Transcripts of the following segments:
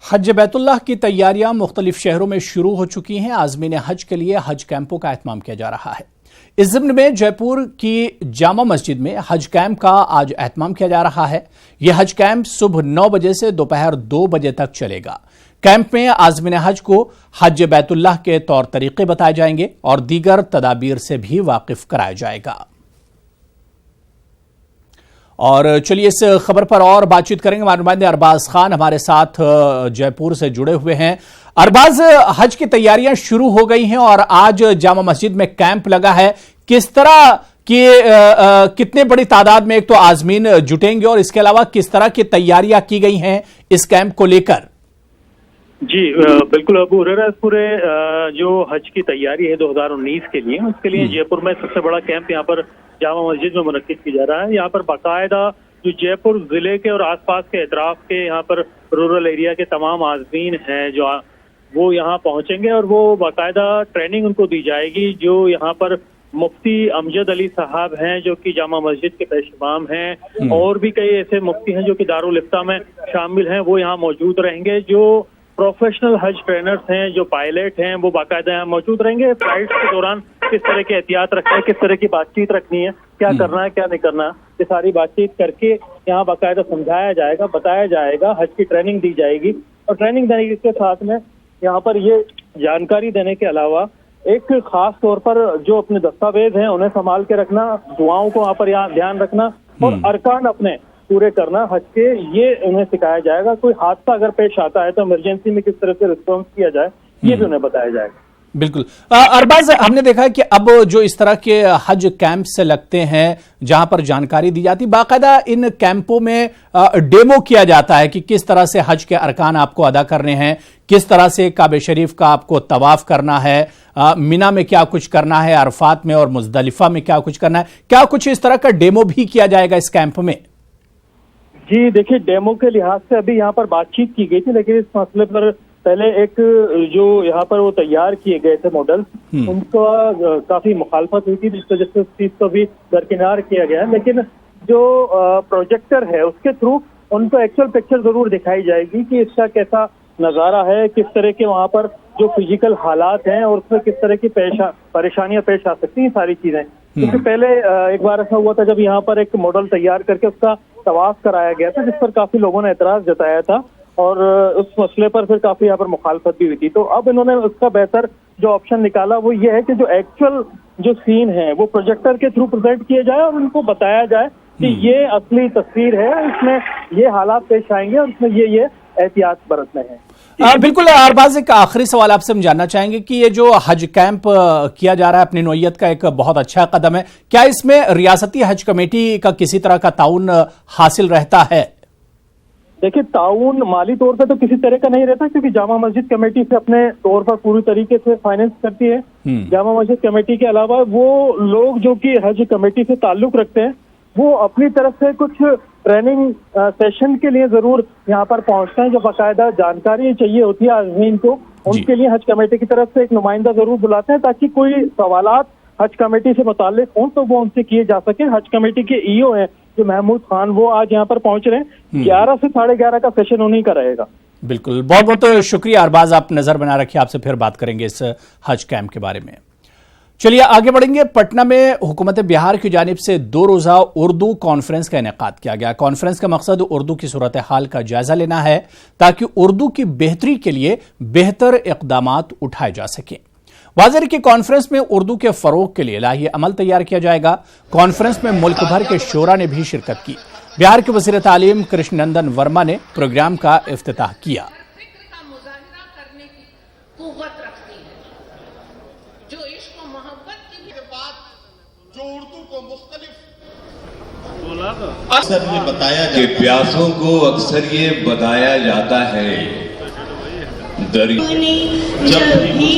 حج بیت اللہ کی تیاریاں مختلف شہروں میں شروع ہو چکی ہیں۔ عازمین حج کے لیے حج کیمپوں کا اہتمام کیا جا رہا ہے۔ اس ضمن میں جے پور کی جامع مسجد میں حج کیمپ کا آج اہتمام کیا جا رہا ہے۔ یہ حج کیمپ صبح 9 بجے سے دوپہر 2 بجے تک چلے گا۔ کیمپ میں عازمین حج کو حج بیت اللہ کے طور طریقے بتائے جائیں گے اور دیگر تدابیر سے بھی واقف کرایا جائے گا۔ اور چلیے اس خبر پر اور بات چیت کریں گے۔ ہمارے نمائندے ارباز خان ہمارے ساتھ جے پور سے جڑے ہوئے ہیں۔ ارباز، حج کی تیاریاں شروع ہو گئی ہیں اور آج جامع مسجد میں کیمپ لگا ہے۔ کس طرح کی کتنے بڑی تعداد میں ایک تو عازمین جٹیں گے اور اس کے علاوہ کس طرح کی تیاریاں کی گئی ہیں اس کیمپ کو لے کر؟ جی بالکل ابو ہریرہ، پورے جو حج کی تیاری ہے 2019 کے لیے، اس کے لیے جے پور میں سب سے بڑا کیمپ یہاں پر جامع مسجد میں منعقد کیا جا رہا ہے۔ یہاں پر باقاعدہ جو جے پور ضلع کے اور آس پاس کے اطراف کے یہاں پر رورل ایریا کے تمام عازمین ہیں جو وہ یہاں پہنچیں گے اور وہ باقاعدہ ٹریننگ ان کو دی جائے گی۔ جو یہاں پر مفتی امجد علی صاحب ہیں جو کہ جامع مسجد کے پیش امام ہیں، اور بھی کئی ایسے مفتی ہیں جو کہ دارالافتاء میں شامل ہیں، وہ یہاں موجود رہیں گے۔ جو پروفیشنل حج ٹرینرز ہیں، جو پائلٹ ہیں، وہ باقاعدہ یہاں موجود رہیں گے۔ فلائٹس کے دوران کس طرح کی احتیاط رکھنا ہے، کس طرح کی بات چیت رکھنی ہے، کیا کرنا ہے کیا نہیں کرنا، یہ ساری بات چیت کر کے یہاں باقاعدہ سمجھایا جائے گا، بتایا جائے گا، حج کی ٹریننگ دی جائے گی۔ اور ٹریننگ دینے کے ساتھ میں یہاں پر یہ جانکاری دینے کے علاوہ ایک خاص طور پر جو اپنے دستاویز ہیں انہیں سنبھال کے رکھنا، دعاؤں کو وہاں پر یہاں دھیان رکھنا اور ارکان اپنے پورے کرنا حج کے، یہ انہیں سکھایا جائے گا۔ کوئی حادثہ اگر پیش آتا ہے تو ایمرجنسی میں کس طرح سے رسپانس کیا جائے، یہ بھی انہیں بتایا جائے گا۔ بالکل ارباز، ہم نے دیکھا ہے کہ اب جو اس طرح کے حج کیمپ سے لگتے ہیں جہاں پر جانکاری دی جاتی، باقاعدہ ان کیمپوں میں ڈیمو کیا جاتا ہے کہ کس طرح سے حج کے ارکان آپ کو ادا کرنے ہیں، کس طرح سے کعبہ شریف کا آپ کو طواف کرنا ہے، مینا میں کیا کچھ کرنا ہے، عرفات میں اور مزدلفہ میں کیا کچھ کرنا ہے، کیا کچھ اس طرح کا ڈیمو بھی کیا جائے گا اس کیمپ میں؟ جی دیکھیے، ڈیمو کے لحاظ سے ابھی یہاں پر بات چیت کی گئی تھی، لیکن اس مسئلے پر پہلے ایک جو یہاں پر وہ تیار کیے گئے تھے ماڈل، ان کا کافی مخالفت ہوئی تھی، جس وجہ سے اس چیز کو بھی درکنار کیا گیا ہے۔ لیکن جو پروجیکٹر ہے اس کے تھرو ان کو ایکچوئل پکچر ضرور دکھائی جائے گی کہ اس کا کیسا نظارہ ہے، کس طرح کے وہاں پر جو فزیکل حالات ہیں اور اس میں کس طرح کی پریشانیاں پیش آ سکتی ہیں، ساری چیزیں۔ کیونکہ پہلے ایک بار ایسا ہوا تھا جب یہاں پر ایک ماڈل تیار کر کے اس کا طواف کرایا گیا تھا، جس پر کافی لوگوں نے اعتراض جتایا تھا اور اس مسئلے پر پھر کافی یہاں پر مخالفت بھی ہوئی تھی۔ تو اب انہوں نے اس کا بہتر جو آپشن نکالا وہ یہ ہے کہ جو ایکچوئل جو سین ہے وہ پروجیکٹر کے تھرو پریزنٹ کیے جائے اور ان کو بتایا جائے کہ یہ اصلی تصویر ہے، اس میں یہ حالات پیش آئیں گے اور اس میں یہ احتیاط برتنے ہیں۔ بالکل ارباز، ایک آخری سوال آپ سے ہم جاننا چاہیں گے کہ یہ جو حج کیمپ کیا جا رہا ہے اپنی نوعیت کا ایک بہت اچھا قدم ہے، کیا اس میں ریاستی حج کمیٹی کا کسی طرح کا تعاون حاصل رہتا ہے؟ دیکھیے، تعاون مالی طور پہ تو کسی طرح کا نہیں رہتا، کیونکہ جامع مسجد کمیٹی سے اپنے طور پر پوری طریقے سے فائنینس کرتی ہے۔ جامع مسجد کمیٹی کے علاوہ وہ لوگ جو کہ حج کمیٹی سے تعلق رکھتے ہیں وہ اپنی طرف سے کچھ ٹریننگ سیشن کے لیے ضرور یہاں پر پہنچتے ہیں، جو باقاعدہ جانکاری چاہیے ہوتی ہے عازمین کو، ان کے لیے حج کمیٹی کی طرف سے ایک نمائندہ ضرور بلاتے ہیں تاکہ کوئی سوالات حج کمیٹی سے متعلق ہوں تو وہ ان سے کیے جا سکیں۔ حج کمیٹی کے ای او ہیں جو محمود خان، وہ آج یہاں پر پہنچ رہے ہیں۔ 11 سے 11:30 کا سیشن انہیں کا رہے گا۔ بالکل، بہت بہت شکریہ ارباز، آپ نظر بنا رکھیے، آپ سے پھر بات کریں گے اس حج کیمپ کے بارے میں۔ چلیے آگے بڑھیں گے۔ پٹنہ میں حکومت بہار کی جانب سے 2 روزہ اردو کانفرنس کا انعقاد کیا گیا۔ کانفرنس کا مقصد اردو کی صورتحال کا جائزہ لینا ہے تاکہ اردو کی بہتری کے لیے بہتر اقدامات اٹھائے جا سکیں۔ واضح ہے کہ کانفرنس میں اردو کے فروغ کے لیے لائحہ عمل تیار کیا جائے گا۔ کانفرنس میں ملک بھر کے شعراء نے بھی شرکت کی۔ بہار کے وزیر تعلیم کرشن نندن ورما نے پروگرام کا افتتاح کیا۔ اکثر یہ بتایا کہ پیاسوں کو اکثر یہ بتایا جاتا ہے جب بھی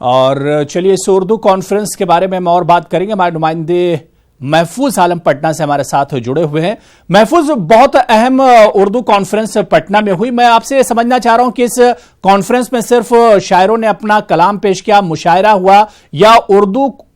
اور چلیے اس اردو کانفرنس کے بارے میں ہم اور بات کریں گے۔ ہمارے نمائندے محفوظ عالم پٹنہ سے ہمارے ساتھ جڑے ہوئے ہیں۔ محفوظ، بہت اہم اردو کانفرنس پٹنہ میں ہوئی، میں آپ سے سمجھنا چاہ رہا ہوں کہ اس کانفرنس میں صرف شاعروں نے اپنا کلام پیش کیا، مشاعرہ ہوا، یا اردو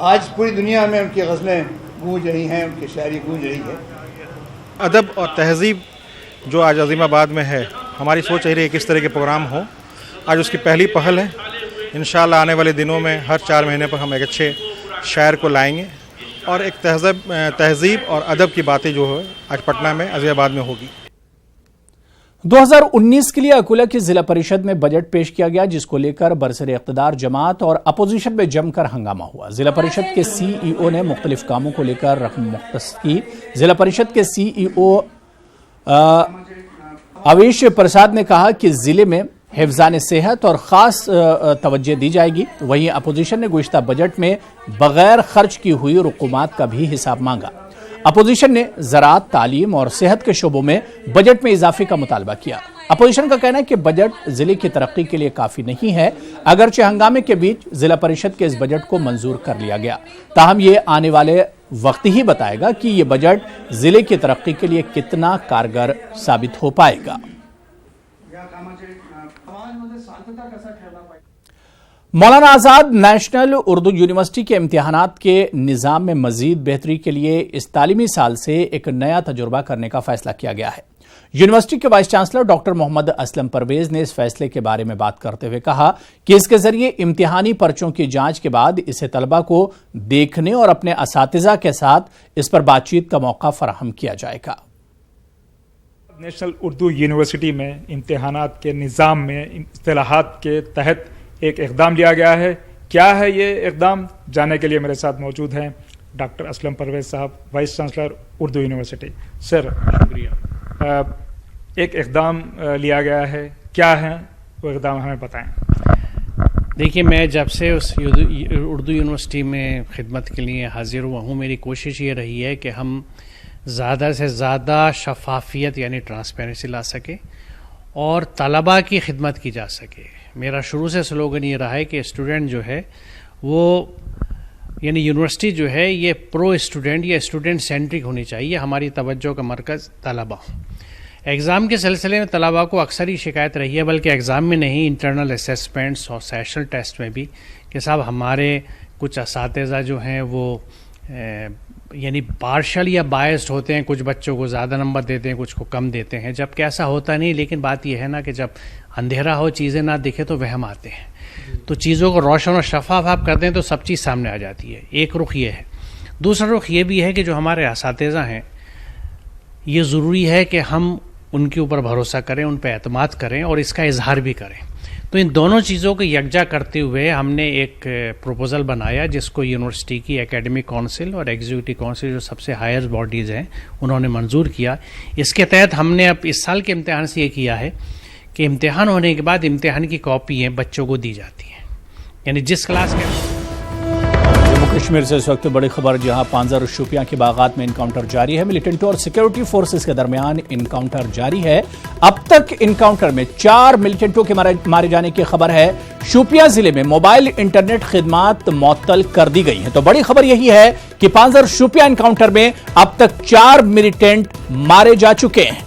آج پوری دنیا میں ان کی غزلیں گونج رہی ہیں، ان کی شاعری گونج رہی ہے۔ ادب اور تہذیب جو آج عظیم آباد میں ہے، ہماری سوچ رہی ہے کہ اس طرح کے پروگرام ہوں۔ آج اس کی پہلی پہل ہے، انشاءاللہ آنے والے دنوں میں ہر 4 مہینے پر ہم ایک اچھے شاعر کو لائیں گے اور ایک تہذیب اور ادب کی باتیں جو ہے آج پٹنہ میں عظیم آباد میں ہوگی۔ 2019 کے لیے اکولا کی ضلع پریشد میں بجٹ پیش کیا گیا، جس کو لے کر برسر اقتدار جماعت اور اپوزیشن میں جم کر ہنگامہ ہوا۔ ضلع پریشد کے سی ای او نے مختلف کاموں کو لے کر رقم مختص کی۔ ضلع پریشد کے سی ای او اویش پرساد نے کہا کہ ضلع میں حفظان صحت اور خاص توجہ دی جائے گی۔ وہیں اپوزیشن نے گزشتہ بجٹ میں بغیر خرچ کی ہوئی رقومات کا بھی حساب مانگا۔ اپوزیشن نے زراعت، تعلیم اور صحت کے شعبوں میں بجٹ میں اضافے کا مطالبہ کیا۔ اپوزیشن کا کہنا ہے کہ بجٹ ضلع کی ترقی کے لیے کافی نہیں ہے، اگرچہ ہنگامے کے بیچ ضلع پریشد کے اس بجٹ کو منظور کر لیا گیا، تاہم یہ آنے والے وقت ہی بتائے گا کہ یہ بجٹ ضلع کی ترقی کے لیے کتنا کارگر ثابت ہو پائے گا۔ مولانا آزاد نیشنل اردو یونیورسٹی کے امتحانات کے نظام میں مزید بہتری کے لیے اس تعلیمی سال سے ایک نیا تجربہ کرنے کا فیصلہ کیا گیا ہے۔ یونیورسٹی کے وائس چانسلر ڈاکٹر محمد اسلم پرویز نے اس فیصلے کے بارے میں بات کرتے ہوئے کہا کہ اس کے ذریعے امتحانی پرچوں کی جانچ کے بعد اسے طلبہ کو دیکھنے اور اپنے اساتذہ کے ساتھ اس پر بات چیت کا موقع فراہم کیا جائے گا۔ نیشنل اردو یونیورسٹی میں امتحانات کے نظام میں اصطلاحات کے تحت ایک اقدام لیا گیا ہے۔ کیا ہے یہ اقدام، جاننے کے لیے میرے ساتھ موجود ہیں ڈاکٹر اسلم پرویز صاحب، وائس چانسلر اردو یونیورسٹی۔ سر شکریہ۔ ایک اقدام لیا گیا ہے، کیا ہے وہ اقدام، ہمیں بتائیں۔ دیکھیے، میں جب سے اس اردو یونیورسٹی میں خدمت کے لیے حاضر ہوا ہوں، میری کوشش یہ رہی ہے کہ ہم زیادہ سے زیادہ شفافیت یعنی ٹرانسپیرنسی لا سکے اور طلباء کی خدمت کی جا سکے۔ میرا شروع سے سلوگن یہ رہا ہے کہ اسٹوڈنٹ جو ہے وہ یعنی یونیورسٹی جو ہے یہ پرو اسٹوڈنٹ یا اسٹوڈنٹ سینٹرک ہونی چاہیے، ہماری توجہ کا مرکز طلباء ہوں۔ ایگزام کے سلسلے میں طلباء کو اکثر ہی شکایت رہی ہے، بلکہ ایگزام میں نہیں، انٹرنل اسیسمنٹس اور سیشنل ٹیسٹ میں بھی، کہ صاحب ہمارے کچھ اساتذہ جو ہیں وہ یعنی پارشل یا بائسڈ ہوتے ہیں، کچھ بچوں کو زیادہ نمبر دیتے ہیں، کچھ کو کم دیتے ہیں، جبکہ ایسا ہوتا نہیں۔ لیکن بات یہ ہے نا کہ جب اندھیرا ہو، چیزیں نہ دکھے تو وہم آتے ہیں، تو چیزوں کو روشن اور شفاف آپ کرتے ہیں تو سب چیز سامنے آ جاتی ہے۔ ایک رخ یہ ہے۔ دوسرا رخ یہ بھی ہے کہ جو ہمارے اساتذہ ہیں، یہ ضروری ہے کہ ہم ان کے اوپر بھروسہ کریں، ان پہ اعتماد کریں اور اس کا اظہار بھی کریں۔ تو ان دونوں چیزوں کو یکجا کرتے ہوئے ہم نے ایک پروپوزل بنایا، جس کو یونیورسٹی کی اکیڈمک کونسل اور ایگزیکٹو کونسل جو سب سے ہائر باڈیز ہیں انہوں نے منظور کیا۔ اس کے تحت ہم نے اب اس سال کے امتحان سے یہ کیا ہے کہ امتحان ہونے کے بعد امتحان کی کاپیاں بچوں کو دی جاتی ہیں، یعنی جس کلاس کے۔ جموں کشمیر سے اس وقت بڑی خبر، جہاں پانزر اور شوپیاں کے باغات میں انکاؤنٹر جاری ہے۔ ملیٹنٹوں اور سیکیورٹی فورسز کے درمیان انکاؤنٹر جاری ہے۔ اب تک انکاؤنٹر میں 4 ملیٹنٹوں کے مارے جانے کی خبر ہے۔ شوپیاں ضلع میں موبائل انٹرنیٹ خدمات معطل کر دی گئی ہیں۔ تو بڑی خبر یہی ہے کہ پانزر شوپیاں انکاؤنٹر میں اب تک 4 ملیٹنٹ مارے جا چکے ہیں۔